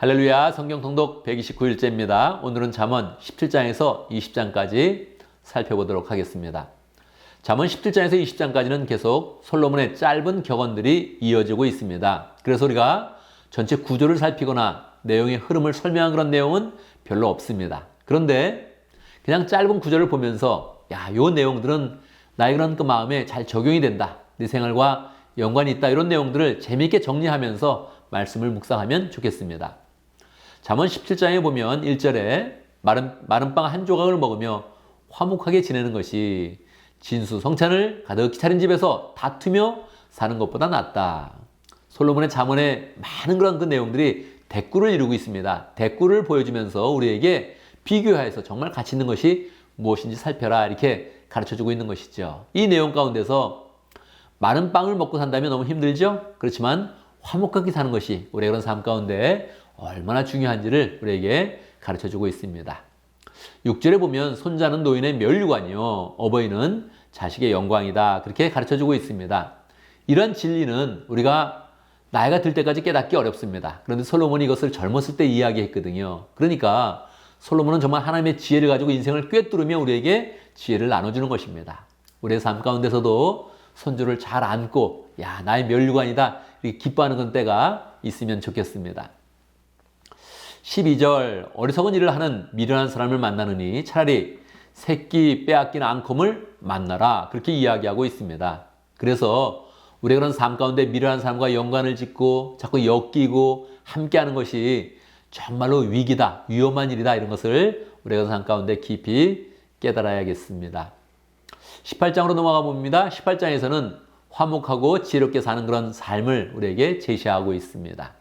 할렐루야, 성경 통독 129일째입니다. 오늘은 잠언 17장에서 20장까지 살펴보도록 하겠습니다. 잠언 17장에서 20장까지는 계속 솔로몬의 짧은 격언들이 이어지고 있습니다. 그래서 우리가 전체 구조를 살피거나 내용의 흐름을 설명한 그런 내용은 별로 없습니다. 그런데 그냥 짧은 구조를 보면서 요 내용들은 나의 그런 그 마음에 잘 적용이 된다. 내 생활과 연관이 있다. 이런 내용들을 재미있게 정리하면서 말씀을 묵상하면 좋겠습니다. 잠언 17장에 보면 1절에 마른 빵 한 조각을 먹으며 화목하게 지내는 것이 진수성찬을 가득히 차린 집에서 다투며 사는 것보다 낫다. 솔로몬의 잠언에 많은 그런 그 내용들이 대꾸를 이루고 있습니다. 대꾸를 보여주면서 우리에게 비교해서 정말 가치 있는 것이 무엇인지 살펴라 이렇게 가르쳐주고 있는 것이죠. 이 내용 가운데서 마른 빵을 먹고 산다면 너무 힘들죠? 그렇지만 화목하게 사는 것이 우리의 그런 삶 가운데 얼마나 중요한지를 우리에게 가르쳐주고 있습니다. 6절에 보면 손자는 노인의 면류관이요 어버이는 자식의 영광이다 그렇게 가르쳐주고 있습니다. 이런 진리는 우리가 나이가 들 때까지 깨닫기 어렵습니다. 그런데 솔로몬이 이것을 젊었을 때 이야기했거든요. 그러니까 솔로몬은 정말 하나님의 지혜를 가지고 인생을 꿰뚫으며 우리에게 지혜를 나눠주는 것입니다. 우리의 삶 가운데서도 손주를 잘 안고 나의 면류관이다 이렇게 기뻐하는 그런 때가 있으면 좋겠습니다. 12절 어리석은 일을 하는 미련한 사람을 만나느니 차라리 새끼 빼앗긴 앙컴을 만나라 그렇게 이야기하고 있습니다. 그래서 우리가 그런 삶 가운데 미련한 사람과 연관을 짓고 자꾸 엮이고 함께하는 것이 정말로 위기다, 위험한 일이다 이런 것을 우리가 삶 가운데 깊이 깨달아야겠습니다. 18장으로 넘어가 봅니다. 18장에서는 화목하고 지혜롭게 사는 그런 삶을 우리에게 제시하고 있습니다.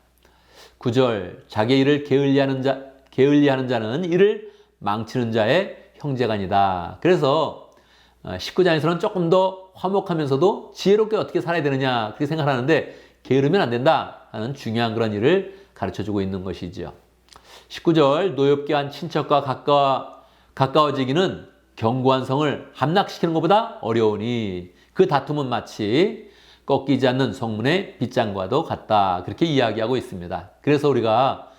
9절 자기 일을 게을리하는 자는 이를 망치는 자의 형제간이다. 그래서 19장에서는 조금 더 화목하면서도 지혜롭게 어떻게 살아야 되느냐 그렇게 생각하는데 게으르면 안 된다 하는 중요한 그런 일을 가르쳐주고 있는 것이죠. 19절 노엽게 한 친척과 가까워지기는 견고한 성을 함락시키는 것보다 어려우니 그 다툼은 마치 꺾이지 않는 성문의 빗장과도 같다. 그렇게 이야기하고 있습니다. 그래서 우리가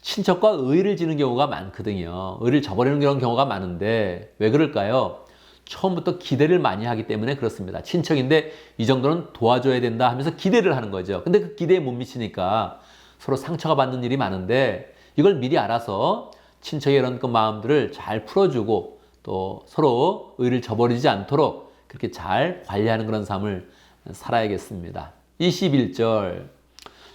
친척과 의를 지는 경우가 많거든요. 의를 저버리는 그런 경우가 많은데 왜 그럴까요? 처음부터 기대를 많이 하기 때문에 그렇습니다. 친척인데 이 정도는 도와줘야 된다 하면서 기대를 하는 거죠. 근데 그 기대에 못 미치니까 서로 상처가 받는 일이 많은데 이걸 미리 알아서 친척의 이런 그 마음들을 잘 풀어주고 또 서로 의를 저버리지 않도록 그렇게 잘 관리하는 그런 삶을 살아야겠습니다. 21절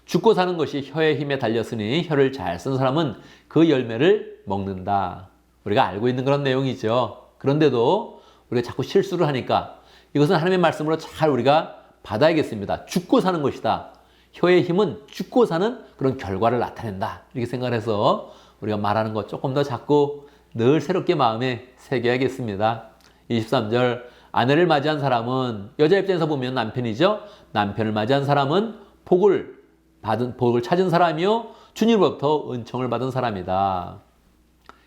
죽고 사는 것이 혀의 힘에 달렸으니 혀를 잘 쓴 사람은 그 열매를 먹는다. 우리가 알고 있는 그런 내용이죠. 그런데도 우리가 자꾸 실수를 하니까 이것은 하나님의 말씀으로 잘 우리가 받아야겠습니다. 죽고 사는 것이다. 혀의 힘은 죽고 사는 그런 결과를 나타낸다. 이렇게 생각해서 우리가 말하는 것 조금 더 자꾸 늘 새롭게 마음에 새겨야겠습니다. 23절 아내를 맞이한 사람은 여자 입장에서 보면 남편이죠. 남편을 맞이한 사람은 복을 찾은 사람이요 주님으로부터 은총을 받은 사람이다.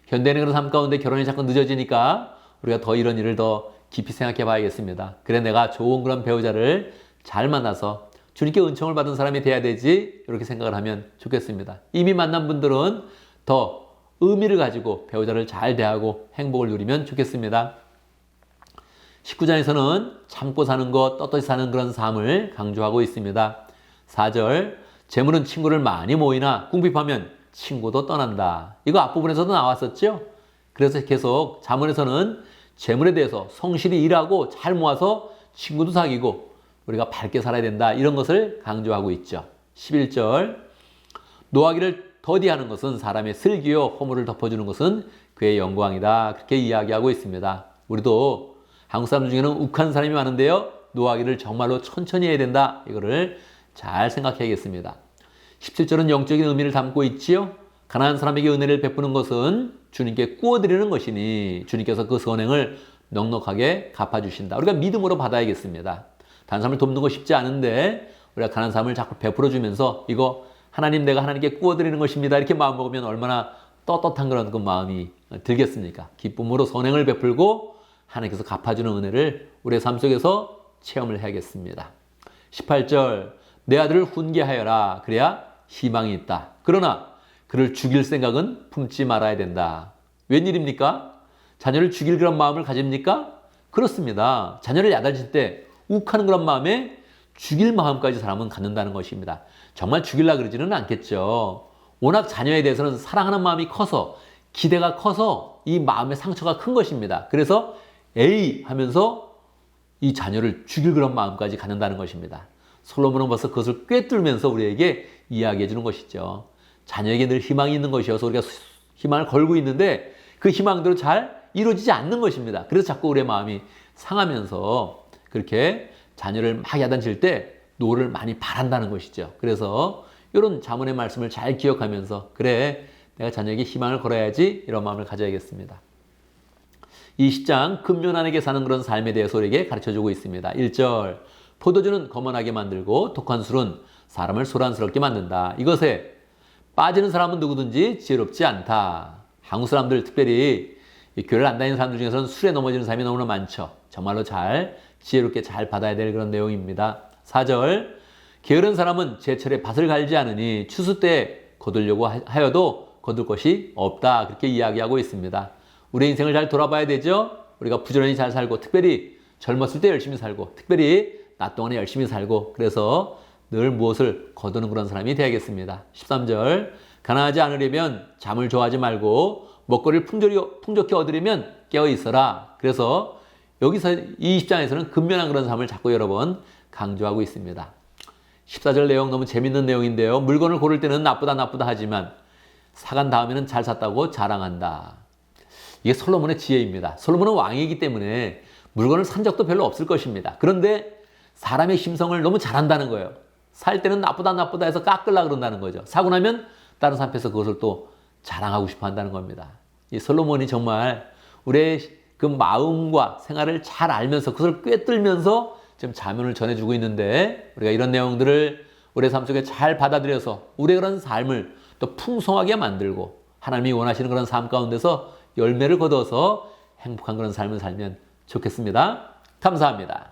현대인의 그런 삶 가운데 결혼이 자꾸 늦어지니까 우리가 더 이런 일을 더 깊이 생각해 봐야겠습니다. 그래 내가 좋은 그런 배우자를 잘 만나서 주님께 은총을 받은 사람이 돼야 되지 이렇게 생각을 하면 좋겠습니다. 이미 만난 분들은 더 의미를 가지고 배우자를 잘 대하고 행복을 누리면 좋겠습니다. 19장에서는 참고 사는 것, 떳떳이 사는 그런 삶을 강조하고 있습니다. 4절 재물은 친구를 많이 모이나 궁핍하면 친구도 떠난다. 이거 앞부분에서도 나왔었죠? 그래서 계속 잠언에서는 재물에 대해서 성실히 일하고 잘 모아서 친구도 사귀고 우리가 밝게 살아야 된다. 이런 것을 강조하고 있죠. 11절 노하기를 더디하는 것은 사람의 슬기요 허물을 덮어주는 것은 그의 영광이다. 그렇게 이야기하고 있습니다. 우리도 한국 사람 중에는 욱한 사람이 많은데요. 노하기를 정말로 천천히 해야 된다. 이거를 잘 생각해야겠습니다. 17절은 영적인 의미를 담고 있지요. 가난한 사람에게 은혜를 베푸는 것은 주님께 구워드리는 것이니 주님께서 그 선행을 넉넉하게 갚아주신다. 우리가 믿음으로 받아야겠습니다. 다른 사람을 돕는 거 쉽지 않은데 우리가 가난한 사람을 자꾸 베풀어주면서 이거 하나님 내가 하나님께 구워드리는 것입니다. 이렇게 마음 먹으면 얼마나 떳떳한 그런 그 마음이 들겠습니까? 기쁨으로 선행을 베풀고 하나님께서 갚아주는 은혜를 우리의 삶 속에서 체험을 해야겠습니다. 18절 내 아들을 훈계하여라 그래야 희망이 있다. 그러나 그를 죽일 생각은 품지 말아야 된다. 웬일입니까? 자녀를 죽일 그런 마음을 가집니까? 그렇습니다. 자녀를 야단칠 때 욱하는 그런 마음에 죽일 마음까지 사람은 갖는다는 것입니다. 정말 죽이려고 그러지는 않겠죠. 워낙 자녀에 대해서는 사랑하는 마음이 커서 기대가 커서 이 마음의 상처가 큰 것입니다. 그래서 에이 하면서 이 자녀를 죽일 그런 마음까지 갖는다는 것입니다. 솔로몬은 벌써 그것을 꿰뚫면서 우리에게 이야기해 주는 것이죠. 자녀에게 늘 희망이 있는 것이어서 우리가 희망을 걸고 있는데 그 희망대로 잘 이루어지지 않는 것입니다. 그래서 자꾸 우리의 마음이 상하면서 그렇게 자녀를 막 야단칠 때 노를 많이 바란다는 것이죠. 그래서 이런 자문의 말씀을 잘 기억하면서 그래 내가 자녀에게 희망을 걸어야지 이런 마음을 가져야겠습니다. 이 10장 근면한에게 사는 그런 삶에 대해서 우리에게 가르쳐주고 있습니다. 1절 포도주는 거만하게 만들고 독한 술은 사람을 소란스럽게 만든다. 이것에 빠지는 사람은 누구든지 지혜롭지 않다. 한국 사람들 특별히 교회를 안 다니는 사람들 중에서는 술에 넘어지는 사람이 너무나 많죠. 정말로 잘 지혜롭게 잘 받아야 될 그런 내용입니다. 4절 게으른 사람은 제철에 밭을 갈지 않으니 추수 때 거두려고 하여도 거둘 것이 없다. 그렇게 이야기하고 있습니다. 우리 인생을 잘 돌아봐야 되죠. 우리가 부지런히 잘 살고 특별히 젊었을 때 열심히 살고 특별히 낮 동안에 열심히 살고 그래서 늘 무엇을 거두는 그런 사람이 되야겠습니다. 13절 가난하지 않으려면 잠을 좋아하지 말고 먹거리를 풍족히 얻으려면 깨어 있어라. 그래서 여기서 이 10장에서는 근면한 그런 삶을 자꾸 여러 번 강조하고 있습니다. 14절 내용 너무 재밌는 내용인데요. 물건을 고를 때는 나쁘다 하지만 사간 다음에는 잘 샀다고 자랑한다. 이게 솔로몬의 지혜입니다. 솔로몬은 왕이기 때문에 물건을 산 적도 별로 없을 것입니다. 그런데 사람의 심성을 너무 잘한다는 거예요. 살 때는 나쁘다 해서 깎으려고 그런다는 거죠. 사고 나면 다른 사람 앞에서 그것을 또 자랑하고 싶어 한다는 겁니다. 이 솔로몬이 정말 우리의 그 마음과 생활을 잘 알면서 그것을 꿰뚫면서 지금 자문을 전해주고 있는데 우리가 이런 내용들을 우리의 삶 속에 잘 받아들여서 우리의 그런 삶을 또 풍성하게 만들고 하나님이 원하시는 그런 삶 가운데서 열매를 거둬서 행복한 그런 삶을 살면 좋겠습니다. 감사합니다.